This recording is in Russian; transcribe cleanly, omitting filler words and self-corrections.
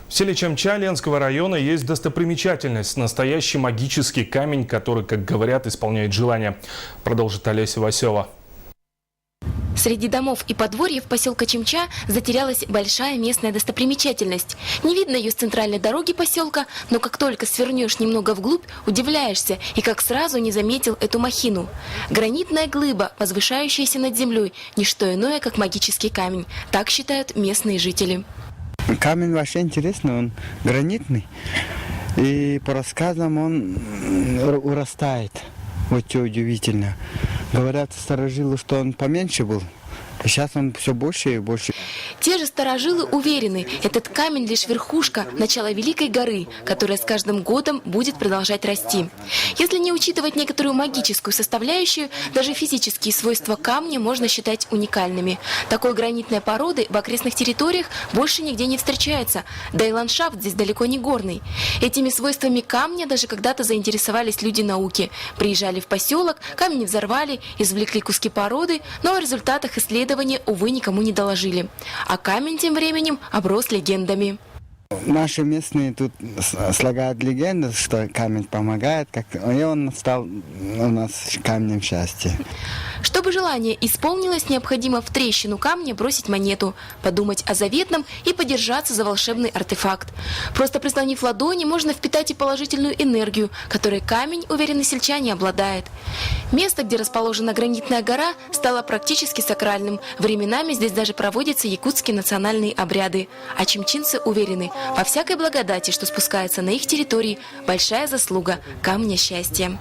В селе Чамча Ленского района есть достопримечательность – настоящий магический камень, который, как говорят, исполняет желания. Продолжит Олеся Васева. Среди домов и подворьев поселка Чамча затерялась большая местная достопримечательность. Не видно ее с центральной дороги поселка, но как только свернешь немного вглубь, удивляешься и как сразу не заметил эту махину. Гранитная глыба, возвышающаяся над землей, не что иное, как магический камень. Так считают местные жители. Камень вообще интересный, он гранитный. И по рассказам он урастает. Вот что удивительно. Говорят старожилы, что он поменьше был. А сейчас он все больше и больше. Те же старожилы уверены, этот камень лишь верхушка начала Великой горы, которая с каждым годом будет продолжать расти. Если не учитывать некоторую магическую составляющую, даже физические свойства камня можно считать уникальными. Такой гранитной породы в окрестных территориях больше нигде не встречается, да и ландшафт здесь далеко не горный. Этими свойствами камня даже когда-то заинтересовались люди науки. Приезжали в поселок, камень взорвали, извлекли куски породы, но о результатах исследований, увы, никому не доложили. А камень тем временем оброс легендами. Наши местные тут слагают легенды, что камень помогает, и он стал у нас камнем счастья. Чтобы желание исполнилось, необходимо в трещину камня бросить монету, подумать о заветном и подержаться за волшебный артефакт. Просто прислонив ладони, можно впитать и положительную энергию, которой камень, уверены сельчане, обладает. Место, где расположена гранитная гора, стало практически сакральным. Временами здесь даже проводятся якутские национальные обряды. А чамчинцы уверены, во всякой благодати, что спускается на их территории, большая заслуга камня счастья.